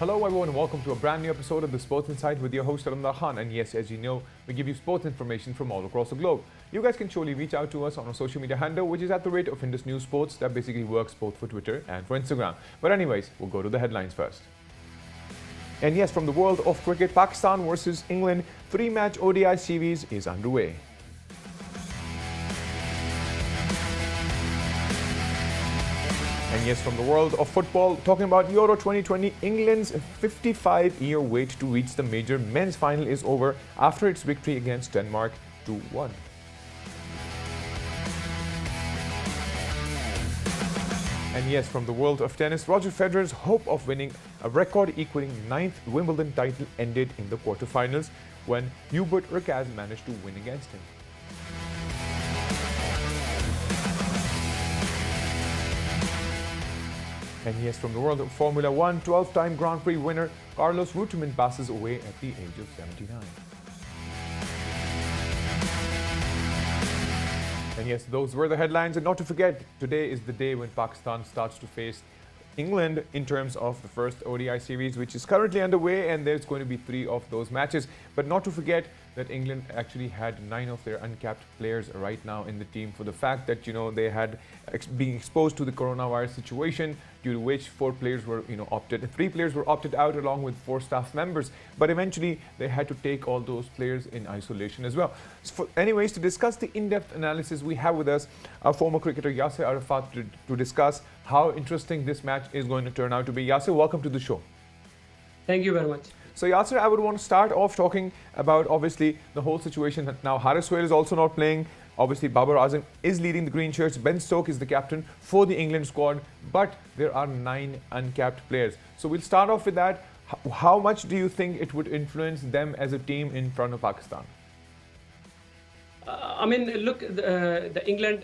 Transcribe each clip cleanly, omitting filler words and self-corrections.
Hello everyone and welcome to a brand new episode of the Sports Insight with your host Alamdar. And yes, as you know, we give you sports information from all across the globe. You guys can surely reach out to us on our social media handle, which is at the rate of Indus News Sports. That basically works both for Twitter and for Instagram. But anyways, we'll go to the headlines first. And yes, from the world of cricket, Pakistan versus England 3-match ODI series is underway. And yes, from the world of football, talking about Euro 2020, England's 55-year wait to reach the major men's final is over after its victory against Denmark 2-1. And yes, from the world of tennis, Roger Federer's hope of winning a record-equaling 9th Wimbledon title ended in the quarterfinals when Hubert Hurkacz managed to win against him. And yes, from the world of Formula 1, 12-time Grand Prix winner Carlos Reutemann passes away at the age of 79. And yes, those were the headlines. And not to forget, today is the day when Pakistan starts to face England in terms of the first ODI series, which is currently underway, and there's going to be 3 of those matches. But not to forget that England actually had 9 of their uncapped players right now in the team for the fact that, they had been exposed to the coronavirus situation, due to which 4 players were, 3 players were opted out along with 4 staff members. But eventually they had to take all those players in isolation as well. So anyways, to discuss the in-depth analysis, we have with us our former cricketer Yasser Arafat to discuss how interesting this match is going to turn out to be. Yasser, welcome to the show. Thank you very much. So Yasser, I would want to start off talking about obviously the whole situation that now Haris Sohail is also not playing. Obviously Babar Azam is leading the green shirts. Ben Stokes is the captain for the England squad, but there are 9 uncapped players. So we'll start off with that. How much do you think it would influence them as a team in front of Pakistan? Look, the England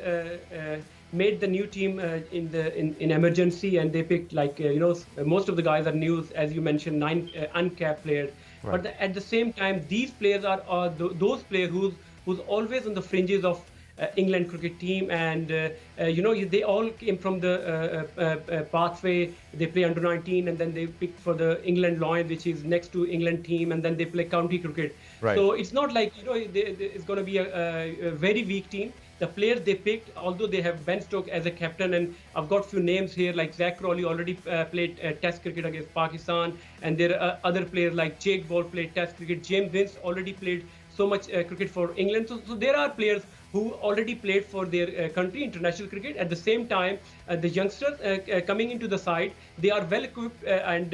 made the new team in emergency, and they picked most of the guys are new, as you mentioned, 9 uncapped players. Right. But at the same time, these players are those players who's always on the fringes of England cricket team, and they all came from the pathway. They play under 19, and then they pick for the England Lions, which is next to England team, and then they play county cricket. Right. So it's not like it's going to be a very weak team. The players they picked, although they have Ben Stokes as a captain, and I've got few names here like Zach Crawley already played Test cricket against Pakistan, and there are other players like Jake Ball played Test cricket. James Vince already played so much cricket for England. So there are players who already played for their country, international cricket. At the same time, the youngsters coming into the side, they are well equipped and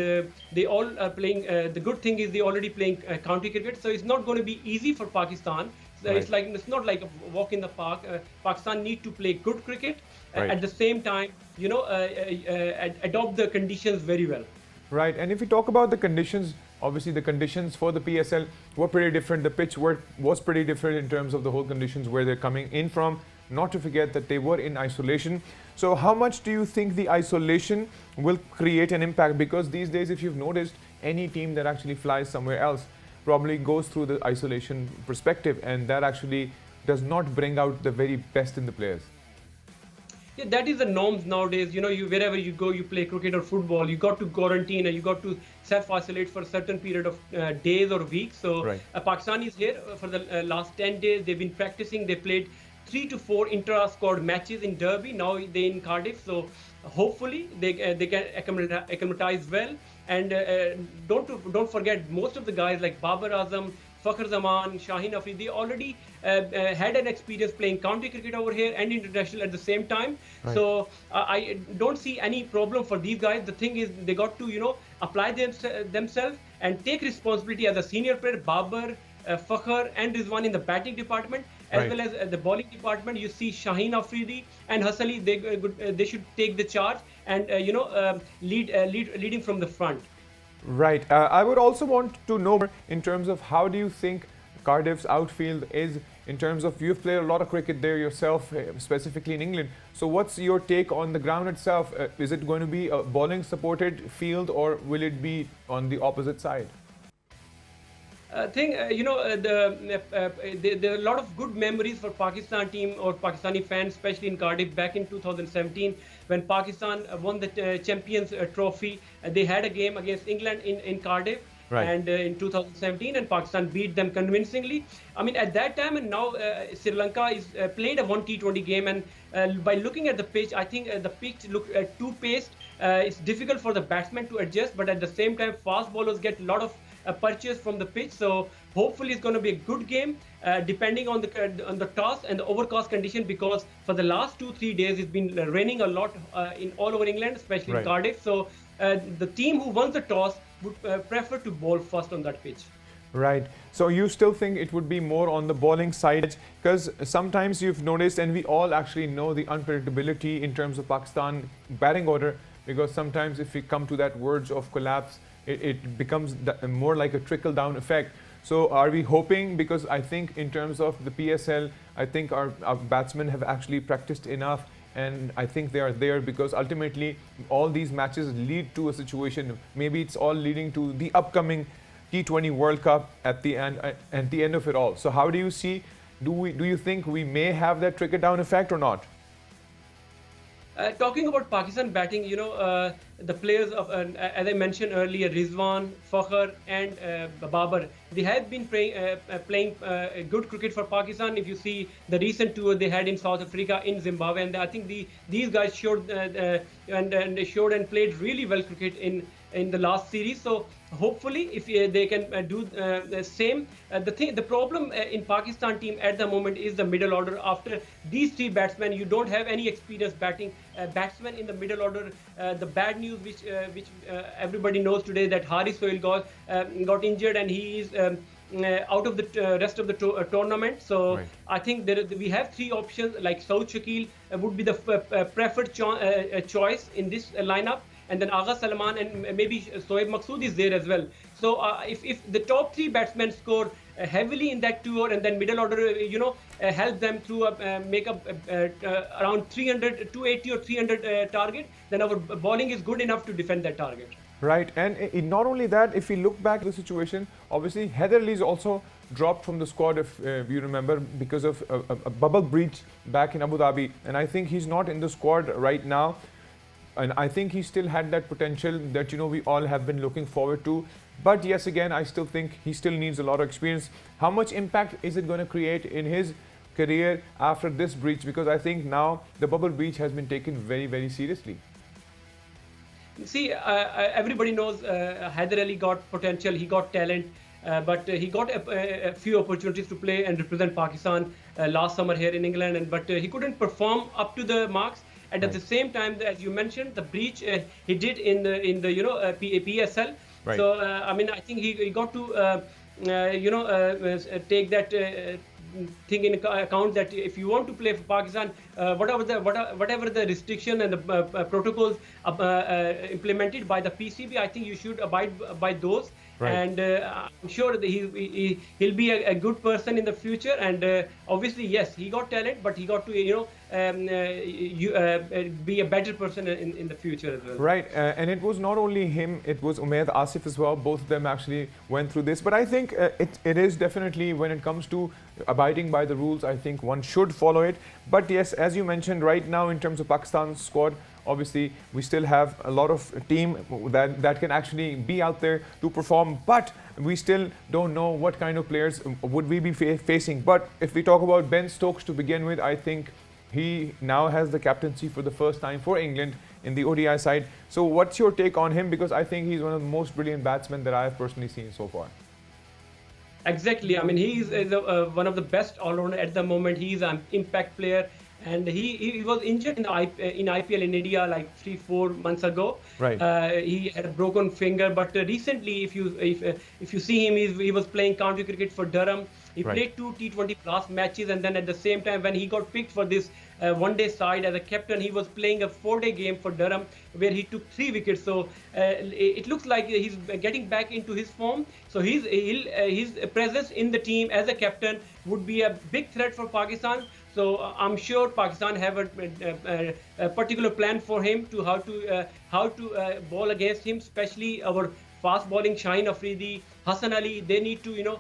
they all are playing. The good thing is they already playing county cricket, so it's not going to be easy for Pakistan. So right. It's not like a walk in the park. Pakistan need to play good cricket. Right. At the same time, adopt the conditions very well. Right, and if we talk about the conditions, obviously the conditions for the PSL were pretty different. The pitch was pretty different in terms of the whole conditions where they're coming in from. Not to forget that they were in isolation. So how much do you think the isolation will create an impact? Because these days, if you've noticed, any team that actually flies somewhere else probably goes through the isolation perspective, and that actually does not bring out the very best in the players. Yeah, that is the norms nowadays. Wherever you go, you play cricket or football, you got to quarantine and you got to self-isolate for a certain period of days or weeks. So right. Pakistan is here for the last 10 days. They've been practicing. They played 3 to 4 intra-squad matches in Derby. Now they're in Cardiff. So hopefully they can acclimatize well. And don't forget, most of the guys like Babar Azam, Fakhar Zaman, Shaheen Afridi already had an experience playing county cricket over here and international at the same time. Right. So I don't see any problem for these guys. The thing is, they got to apply themselves and take responsibility as a senior player. Babar, Fakhar and Rizwan in the batting department, as right. well as the bowling department. You see Shaheen Afridi and Hasali, they should take the charge and leading from the front. Right. I would also want to know in terms of how do you think Cardiff's outfield is in terms of you've played a lot of cricket there yourself, specifically in England. So what's your take on the ground itself? Is it going to be a bowling supported field or will it be on the opposite side? There are a lot of good memories for Pakistan team or Pakistani fans, especially in Cardiff back in 2017 when Pakistan won the Champions Trophy. They had a game against England in Cardiff. Right. And in 2017, and Pakistan beat them convincingly. I mean, at that time, and now Sri Lanka is played a one T20 game, and by looking at the pitch, I think the pitch look too paced. It's difficult for the batsmen to adjust, but at the same time, fast bowlers get a lot of purchase from the pitch. So hopefully, it's going to be a good game, depending on the toss and the overcast condition. Because for the last 2-3 days, it's been raining a lot in all over England, especially in Cardiff. So the team who won the toss would prefer to bowl first on that pitch. Right. So you still think it would be more on the bowling side? Because sometimes you've noticed, and we all actually know the unpredictability in terms of Pakistan batting order, because sometimes if we come to that verge of collapse, it becomes more like a trickle-down effect. So are we hoping, because I think in terms of the PSL, I think our batsmen have actually practiced enough, and I think they are there because ultimately all these matches lead to a situation. Maybe it's all leading to the upcoming T20 World Cup at the end of it all. So how do you see? Do you think we may have that trickle-down effect or not? Talking about Pakistan batting, the players of, as I mentioned earlier, Rizwan, Fakhr, and Babar, they have been playing good cricket for Pakistan. If you see the recent tour they had in South Africa, in Zimbabwe, and I think these guys showed and played really well cricket in the last series. So hopefully, if they can do the same. The problem in Pakistan team at the moment is the middle order. After these three batsmen, you don't have any experienced batsmen in the middle order. The bad news, which everybody knows today, that Haris Sohail got injured and he is out of the rest of the tournament. So I think we have three options. Like Saud Shakil would be the preferred choice in this lineup. And then Agha Salman and maybe Soeb Maksud is there as well. So if the top three batsmen score heavily in that tour, and then middle order, help them through make up around 280 or 300 target, then our bowling is good enough to defend that target. Right, and not only that, if we look back at the situation, obviously Heatherley's also dropped from the squad, if you remember, because of a bubble breach back in Abu Dhabi, and I think he's not in the squad right now. And I think he still had that potential that we all have been looking forward to. But yes, again, I still think he still needs a lot of experience. How much impact is it going to create in his career after this breach? Because I think now the bubble breach has been taken very, very seriously. See, everybody knows Haider Ali got potential, he got talent, but he got a few opportunities to play and represent Pakistan last summer here in England, but he couldn't perform up to the marks. And at the same time, as you mentioned, the breach he did in the PSL. Right. So I think he got to take that thing in account, that if you want to play for Pakistan, whatever the restriction and the protocols implemented by the PCB, I think you should abide by those. Right. And I'm sure that he'll be a good person in the future. And obviously, yes, he got talent, but he got to be a better person in the future as well. Right, and it was not only him; it was Umayyad Asif as well. Both of them actually went through this. But I think it is definitely, when it comes to abiding by the rules, I think one should follow it. But yes, as you mentioned, right now in terms of Pakistan's squad, obviously, we still have a lot of team that can actually be out there to perform, but we still don't know what kind of players would we be facing. But if we talk about Ben Stokes to begin with, I think he now has the captaincy for the first time for England in the ODI side. So what's your take on him? Because I think he's one of the most brilliant batsmen that I have personally seen so far. Exactly. I mean, he is one of the best all-rounder at the moment. He is an impact player. And he was injured in IPL in India like 3-4 months ago. Right. He had a broken finger, but recently, if you see him, he was playing county cricket for Durham. He played 2 T20 plus matches, and then at the same time, when he got picked for this one-day side as a captain, he was playing a 4-day game for Durham, where he took 3 wickets. So it looks like he's getting back into his form. So his presence in the team as a captain would be a big threat for Pakistan. So I'm sure Pakistan have a particular plan for him to how to bowl against him, especially our fast bowling, Shaheen Afridi, Hassan Ali, they need to,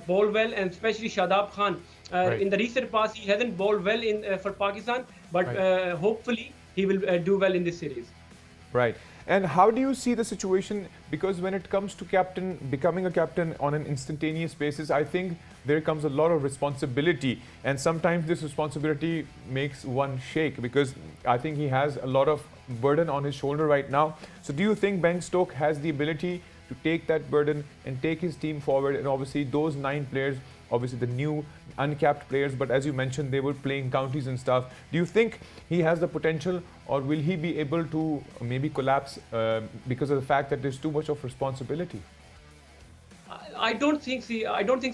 bowl well, and especially Shadab Khan. Right. In the recent past, he hasn't bowled well for Pakistan, but Right. hopefully he will do well in this series. Right. And how do you see the situation? Because when it comes to becoming a captain on an instantaneous basis, I think there comes a lot of responsibility. And sometimes this responsibility makes one shake because I think he has a lot of burden on his shoulder right now. So do you think Ben Stokes has the ability to take that burden and take his team forward? And obviously those 9 players, obviously the new uncapped players, but as you mentioned, they were playing counties and stuff. Do you think he has the potential, or will he be able to maybe collapse because of the fact that there's too much of responsibility? I don't think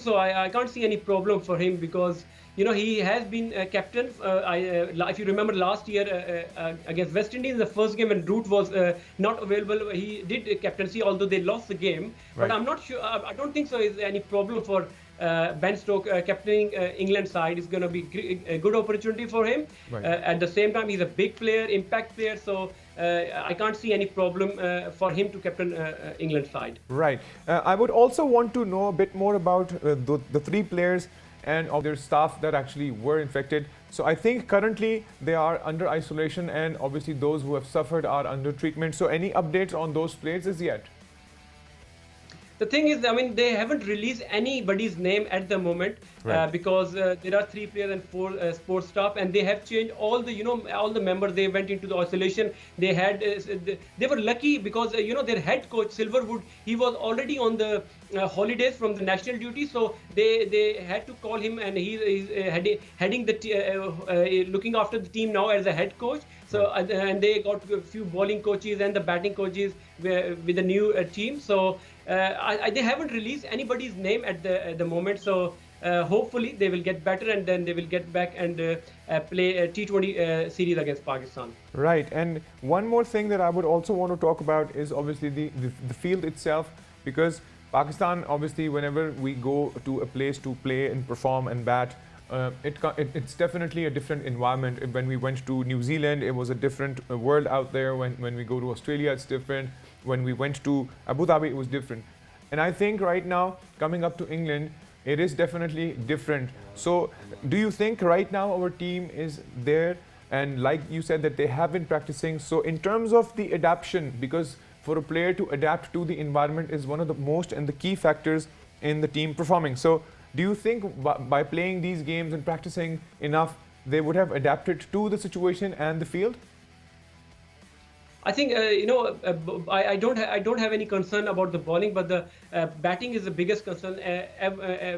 so. I can't see any problem for him because he has been a captain. If you remember last year against West Indies, in the first game when Root was not available, he did captaincy, although they lost the game. Right. But I'm not sure. I don't think so. Is any problem for Ben Stokes captaining England side? Is going to be a good opportunity for him. Right. At the same time, he's a big player, impact player. So I can't see any problem for him to captain England side. Right. I would also want to know a bit more about the 3 players and of their staff that actually were infected. So I think currently they are under isolation, and obviously those who have suffered are under treatment. So any updates on those players as yet? The thing is, I mean, they haven't released anybody's name at the moment. Right. Because there are 3 players and 4 sports staff, and they have changed all the members. They went into the isolation. They had they were lucky because their head coach Silverwood, he was already on the holidays from the national duty, so they had to call him, and he's heading the looking after the team now as a head coach. So and they got a few bowling coaches and the batting coaches with the new team. So they haven't released anybody's name at the moment. So hopefully they will get better, and then they will get back and play a T20 series against Pakistan. Right. And one more thing that I would also want to talk about is obviously the field itself, because Pakistan, obviously, whenever we go to a place to play and perform and bat, it's definitely a different environment. When we went to New Zealand, it was a different world out there. When we go to Australia, it's different. When we went to Abu Dhabi, it was different. And I think right now, coming up to England, it is definitely different. So do you think right now our team is there? And like you said that they have been practicing. So in terms of the adaptation, because for a player to adapt to the environment is one of the most and the key factors in the team performing. So do you think by playing these games and practicing enough, they would have adapted to the situation and the field? I think I don't have any concern about the bowling, but the batting is the biggest concern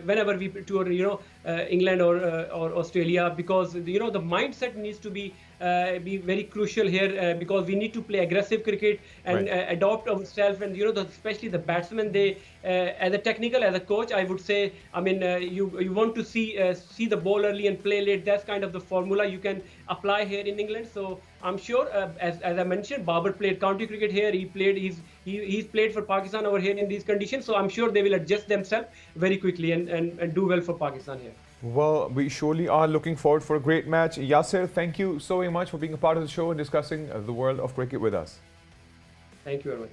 whenever we tour England or Australia, because the mindset needs to be very crucial here, because we need to play aggressive cricket and Right. adopt ourselves, and especially the batsmen, they as a technical, as a coach, I would say, I mean, you want to see the ball early and play late. That's kind of the formula you can apply here in England. So I'm sure, as I mentioned, Babar played county cricket here. He's played for Pakistan over here in these conditions. So I'm sure they will adjust themselves very quickly and do well for Pakistan here. Well, we surely are looking forward for a great match. Yasser, thank you so very much for being a part of the show and discussing the world of cricket with us. Thank you very much.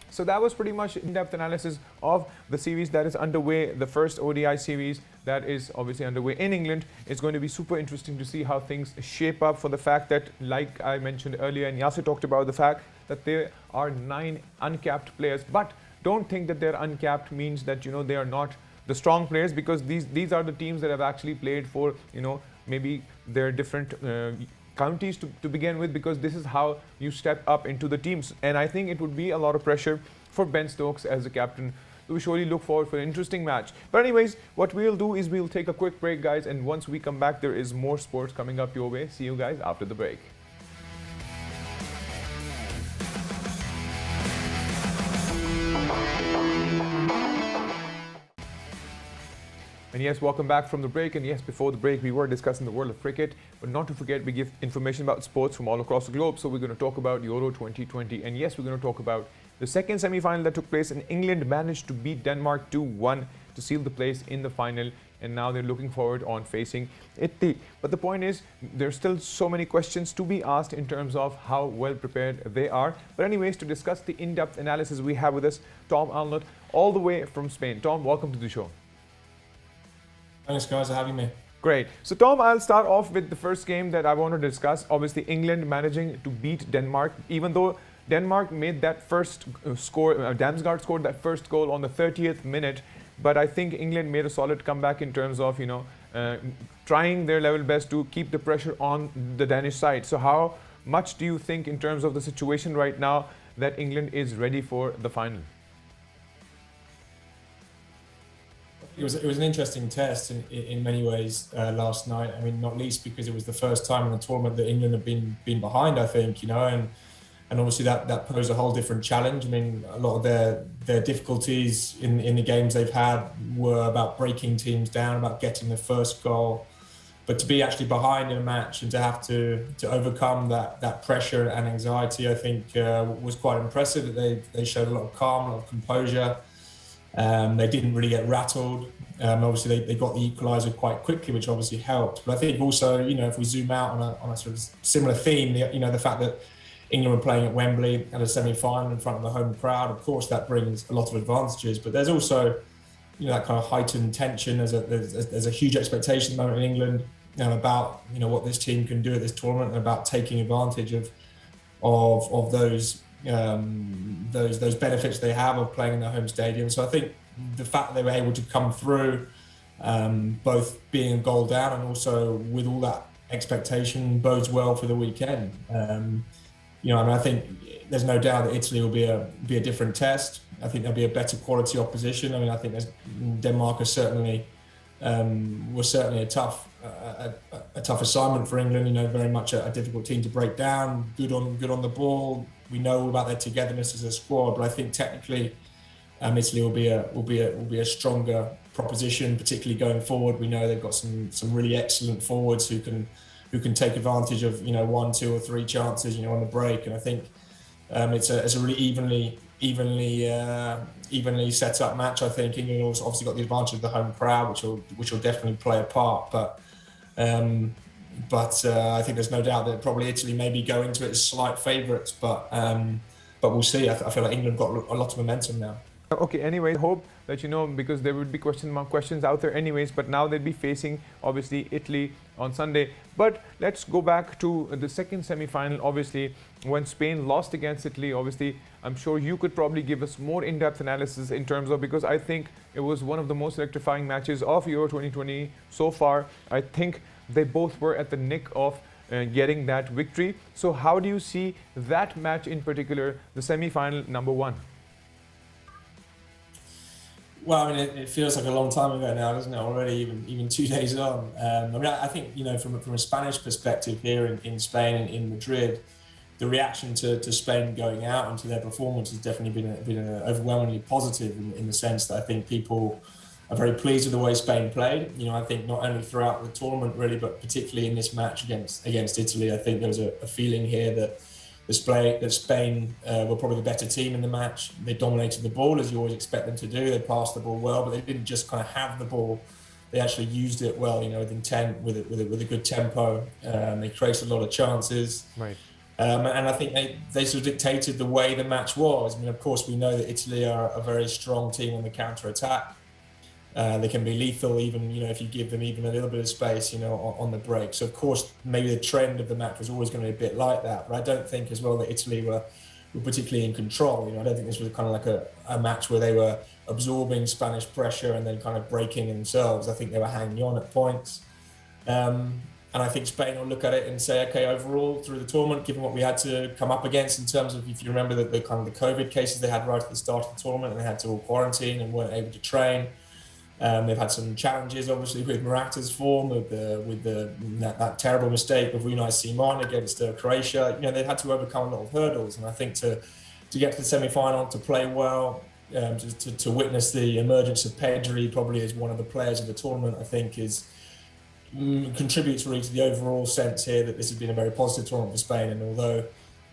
So that was pretty much in-depth analysis of the series that is underway, the first ODI series that is obviously underway in England. It's going to be super interesting to see how things shape up, for the fact that, like I mentioned earlier, and Yasser talked about the fact that there are 9 uncapped players. But don't think that they're uncapped means that, they are not the strong players, because these are the teams that have actually played for, maybe their different counties to begin with, because this is how you step up into the teams. And I think it would be a lot of pressure for Ben Stokes as the captain. So we surely look forward for an interesting match. But anyways, what we'll do is we'll take a quick break, guys, and once we come back, there is more sports coming up your way. See you guys after the break. And yes, welcome back from the break. And yes, before the break, we were discussing the world of cricket. But not to forget, we give information about sports from all across the globe. So we're going to talk about Euro 2020. And yes, we're going to talk about the second semi-final that took place. And England managed to beat Denmark 2-1 to seal the place in the final. and now they're looking forward on facing Italy. But the point is, there's still so many questions to be asked in terms of how well prepared they are. But anyways, to discuss the in-depth analysis, we have with us Tom Alnott, all the way from Spain. Tom, welcome to the show. Thanks, guys, for having me. Great. So, Tom, I'll start off with the first game that I want to discuss. Obviously, England managing to beat Denmark, even though Denmark made that first score, Damsgaard scored that first goal on the 30th minute. But I think England made a solid comeback in terms of, trying their level best to keep the pressure on the Danish side. So, how much do you think, in terms of the situation right now, that England is ready for the final? It was an interesting test in many ways last night. I mean, not least because it was the first time in the tournament that England have been behind, I think, and obviously that posed a whole different challenge. I mean, a lot of their difficulties in the games they've had were about breaking teams down, about getting the first goal. But to be actually behind in a match and to have to overcome that pressure and anxiety, I think was quite impressive. That they showed a lot of calm, a lot of composure. They didn't really get rattled. Obviously, they got the equaliser quite quickly, which obviously helped. But I think also, if we zoom out on a sort of similar theme, the fact that England were playing at Wembley at a semi-final in front of the home crowd, of course, that brings a lot of advantages. But there's also, that kind of heightened tension. There's a huge expectation at the moment in England about what this team can do at this tournament and about taking advantage of those benefits they have of playing in their home stadium. So I think the fact that they were able to come through, both being a goal down and also with all that expectation, bodes well for the weekend. I think there's no doubt that Italy will be a different test. I think there'll be a better quality opposition. I mean, I think Denmark was certainly a tough assignment for England. Very much a difficult team to break down. Good on the ball. We know all about their togetherness as a squad, but I think technically, Italy will be a stronger proposition, particularly going forward. We know they've got some really excellent forwards who can take advantage of 1, 2, or 3 chances on the break, and I think it's a really evenly set up match. I think England also obviously got the advantage of the home crowd, which will definitely play a part, but I think there's no doubt that probably Italy maybe go into it as slight favourites, but we'll see. I feel like England got a lot of momentum now. Okay, anyway, hope that because there would be questions out there anyways, but now they'll be facing obviously Italy on Sunday. But let's go back to the second semi-final. Obviously, when Spain lost against Italy, obviously I'm sure you could probably give us more in-depth analysis in terms of, because I think it was one of the most electrifying matches of Euro 2020 so far. I think they both were at the nick of getting that victory. So how do you see that match in particular, the semi-final number 1? Well, I mean, it feels like a long time ago now, doesn't it? Already, even 2 days on. I think from a Spanish perspective here in Spain, in Madrid, the reaction to Spain going out and to their performance has definitely been overwhelmingly positive in the sense that I think people are very pleased with the way Spain played. I think not only throughout the tournament really, but particularly in this match against Italy, I think there was a feeling here that Spain were probably the better team in the match. They dominated the ball, as you always expect them to do. They passed the ball well, but they didn't just kind of have the ball. They actually used it well, with intent, with a good tempo. They created a lot of chances. Right. And I think they sort of dictated the way the match was. I mean, of course, we know that Italy are a very strong team on the counter-attack. They can be lethal even, if you give them even a little bit of space, on the break. So, of course, maybe the trend of the match was always going to be a bit like that. But I don't think as well that Italy were particularly in control. I don't think this was kind of like a match where they were absorbing Spanish pressure and then kind of breaking themselves. I think they were hanging on at points. And I think Spain will look at it and say, okay, overall, through the tournament, given what we had to come up against in terms of, if you remember, the kind of the COVID cases they had right at the start of the tournament, and they had to all quarantine and weren't able to train. They've had some challenges, obviously, with Morata's form, with that terrible mistake of Unai Simon against Croatia. They've had to overcome a lot of hurdles, and I think to get to the semi-final, to play well, to witness the emergence of Pedri, probably as one of the players of the tournament, I think contributes really to the overall sense here that this has been a very positive tournament for Spain. And although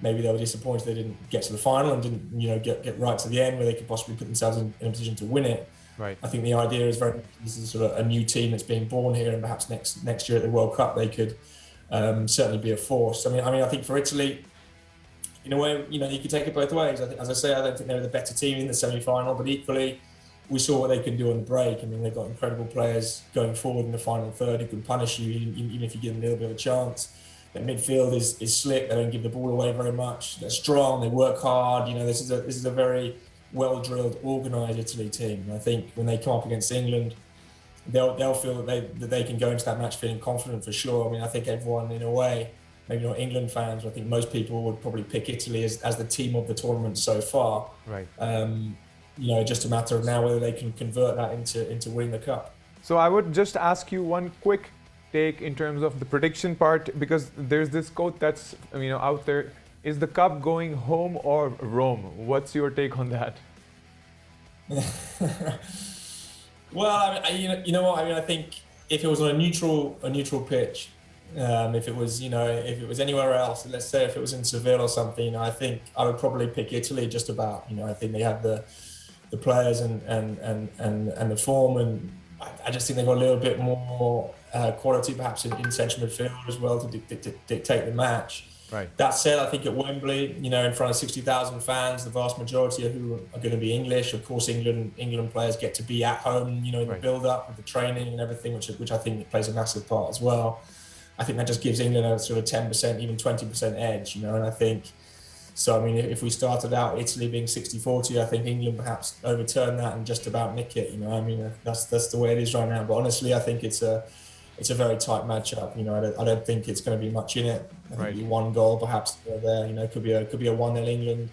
maybe they were disappointed they didn't get to the final and didn't get right to the end where they could possibly put themselves in a position to win it, Right. I think the idea is this is sort of a new team that's being born here, and perhaps next year at the World Cup they could certainly be a force. I think for Italy, in a way, you could take it both ways. As I say, I don't think they were the better team in the semi-final, but equally, we saw what they can do on the break. I mean, they've got incredible players going forward in the final third who can punish you, even if you give them a little bit of a chance. Their midfield is slick. They don't give the ball away very much. They're strong. They work hard. This is a very well-drilled, organised Italy team. And I think when they come up against England, they'll feel that they can go into that match feeling confident for sure. I mean, I think everyone, in a way, maybe not England fans, but I think most people would probably pick Italy as the team of the tournament so far. Right. Just a matter of now whether they can convert that into winning the cup. So I would just ask you one quick take in terms of the prediction part, because there's this quote that's out there: is the cup going home or Rome? What's your take on that? Well, you know what? I think if it was on a neutral pitch, if it was anywhere else, let's say if it was in Seville or something, I think I would probably pick Italy just about. I think they have the players and the form, and I just think they've got a little bit more quality perhaps in central midfield as well to dictate the match. Right. That said, I think at Wembley, in front of 60,000 fans, the vast majority of who are going to be English. Of course, England players get to be at home, in the build-up with the training and everything, which I think plays a massive part as well. I think that just gives England a sort of 10%, even 20% edge, and I think, so if we started out Italy being 60-40, I think England perhaps overturn that and just about nick it, that's the way it is right now. But honestly, I think it's a very tight matchup. I don't think it's going to be much in it. I think it'll be one goal, perhaps there. Could be a 1-0 England,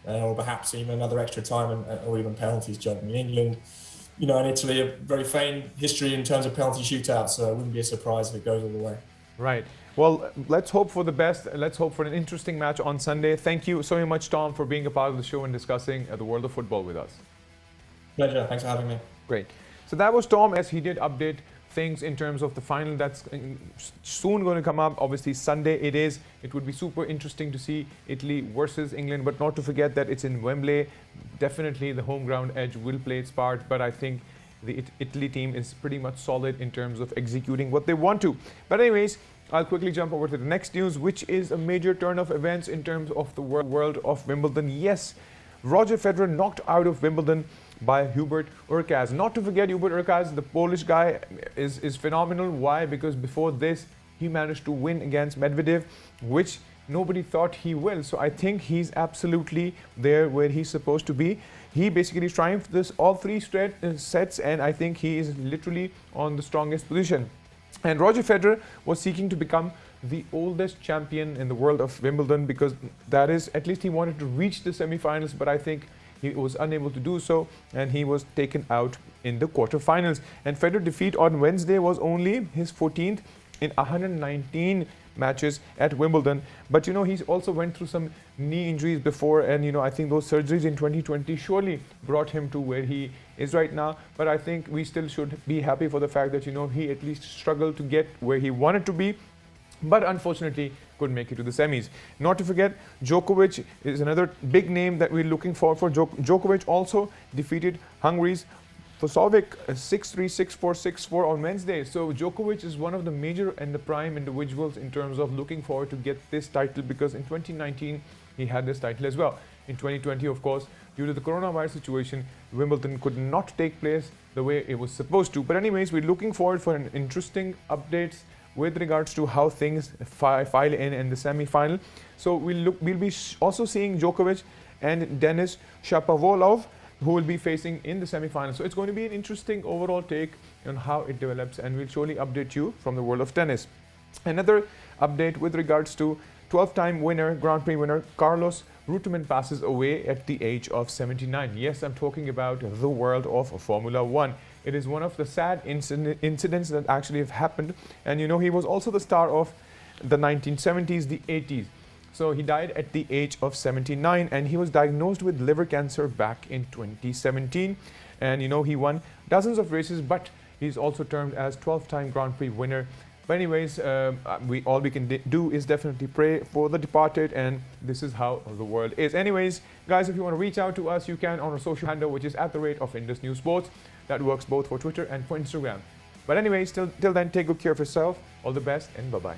or perhaps even another extra time or even penalties. England, and Italy have very famed history in terms of penalty shootouts. So it wouldn't be a surprise if it goes all the way. Right. Well, let's hope for the best. Let's hope for an interesting match on Sunday. Thank you so much, Tom, for being a part of the show and discussing the world of football with us. Pleasure. Thanks for having me. Great. So that was Tom, as he did update things in terms of the final that's soon going to come up. Obviously, Sunday it is. It would be super interesting to see Italy versus England, but not to forget that it's in Wembley. Definitely the home ground edge will play its part, but I think the Italy team is pretty much solid in terms of executing what they want to. But anyways, I'll quickly jump over to the next news, which is a major turn of events in terms of the world of Wimbledon. Yes, Roger Federer knocked out of Wimbledon by Hubert Hurkacz. Not to forget, Hubert Hurkacz, the Polish guy, is phenomenal. Why? Because before this, he managed to win against Medvedev, which nobody thought he will. So I think he's absolutely there where he's supposed to be. He basically triumphed all three straight sets, and I think he is literally on the strongest position. And Roger Federer was seeking to become the oldest champion in the world of Wimbledon, because that is, at least he wanted to reach the semi-finals, but I think he was unable to do so, and he was taken out in the quarterfinals. And Federer's defeat on Wednesday was only his 14th in 119 matches at Wimbledon. But he's also went through some knee injuries before, and I think those surgeries in 2020 surely brought him to where he is right now. But I think we still should be happy for the fact that he at least struggled to get where he wanted to be, but unfortunately couldn't make it to the semis. Not to forget, Djokovic is another big name that we're looking forward for. Djokovic also defeated Hungary's Fosovic 6-3, 6-4, 6-4 on Wednesday. So Djokovic is one of the major and the prime individuals in terms of looking forward to get this title, because in 2019 he had this title as well. In 2020, of course, due to the coronavirus situation, Wimbledon could not take place the way it was supposed to. But anyways, we're looking forward for an interesting updates with regards to how things file in the semi-final. So we'll be also seeing Djokovic and Denis Shapovalov, who will be facing in the semi-final. So it's going to be an interesting overall take on how it develops, and we'll surely update you from the world of tennis. Another update with regards to 12-time winner, Grand Prix winner, Carlos Reutemann passes away at the age of 79. Yes, I'm talking about the world of Formula One. It is one of the sad incidents that actually have happened. And he was also the star of the 1970s, the 80s. So he died at the age of 79, and he was diagnosed with liver cancer back in 2017. And he won dozens of races, but he's also termed as 12-time Grand Prix winner. But anyways, all we can do is definitely pray for the departed, and this is how the world is. Anyways, guys, if you want to reach out to us, you can on our social handle, which is @Indus News Sports. that works both for Twitter and for Instagram. But anyways, till then, take good care of yourself. All the best and bye-bye.